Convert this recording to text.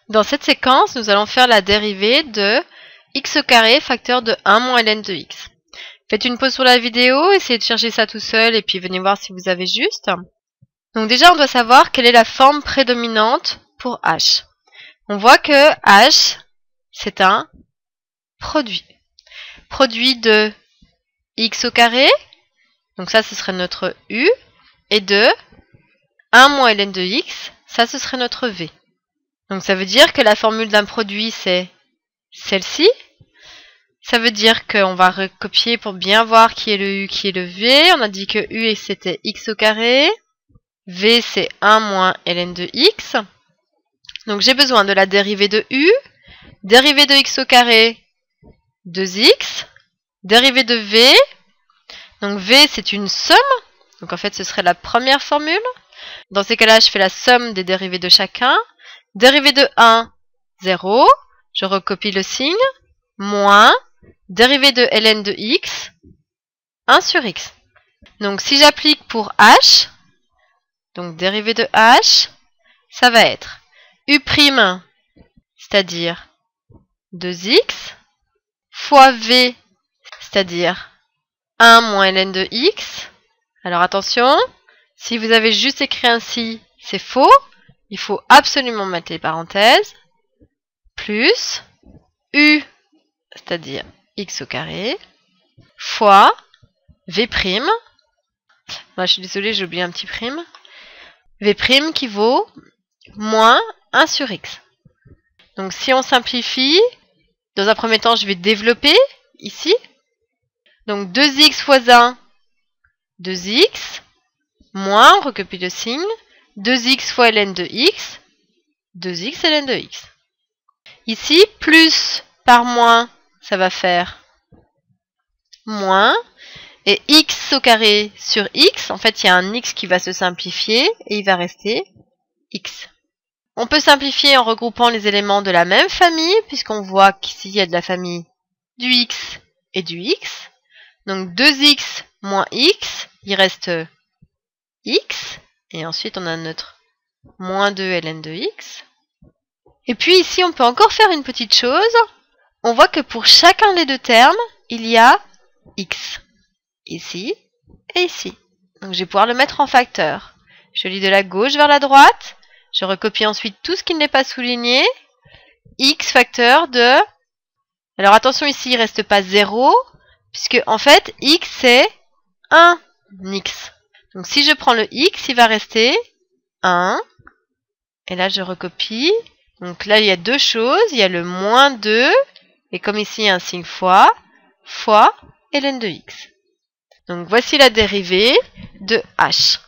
Dans cette séquence, nous allons faire la dérivée de x au carré facteur de 1 moins ln de x. Faites une pause sur la vidéo, essayez de chercher ça tout seul et puis venez voir si vous avez juste. Donc déjà, on doit savoir quelle est la forme prédominante pour h. On voit que h, c'est un produit. Produit de x au carré, donc ça ce serait notre u, et de 1 moins ln de x, ça ce serait notre v. Donc ça veut dire que la formule d'un produit c'est celle-ci. Ça veut dire qu'on va recopier pour bien voir qui est le u, qui est le v. On a dit que u c'était x au carré, v c'est 1 moins ln de x. Donc j'ai besoin de la dérivée de u, dérivée de x au carré, 2x, dérivée de v. Donc v c'est une somme, donc en fait ce serait la première formule. Dans ces cas-là, je fais la somme des dérivées de chacun. Dérivée de 1, 0, je recopie le signe, moins, dérivée de ln de x, 1 sur x. Donc si j'applique pour h, donc dérivée de h, ça va être u', c'est-à-dire 2x, fois v, c'est-à-dire 1 moins ln de x. Alors attention, si vous avez juste écrit ainsi, c'est faux. Il faut absolument mettre les parenthèses. Plus u, c'est-à-dire x au carré, fois v'. Moi, je suis désolée, j'ai oublié un petit prime. V' qui vaut moins 1 sur x. Donc si on simplifie, dans un premier temps, je vais développer ici. Donc 2x fois 1, 2x, moins, on recopie le signe, 2x fois ln de x, 2x ln de x. Ici, plus par moins, ça va faire moins. Et x au carré sur x, en fait, il y a un x qui va se simplifier et il va rester x. On peut simplifier en regroupant les éléments de la même famille, puisqu'on voit qu'ici, il y a de la famille du x et du x. Donc 2x moins x, il reste x. Et ensuite, on a notre moins 2 ln de x. Et puis ici, on peut encore faire une petite chose. On voit que pour chacun des deux termes, il y a x. Ici et ici. Donc je vais pouvoir le mettre en facteur. Je lis de la gauche vers la droite. Je recopie ensuite tout ce qui n'est pas souligné. X facteur de... Alors attention, ici, il ne reste pas 0, puisque en fait, x c'est 1 x. Donc si je prends le x, il va rester 1. Et là, je recopie. Donc là, il y a deux choses. Il y a le moins 2. Et comme ici, il y a un signe fois ln de x. Donc voici la dérivée de h.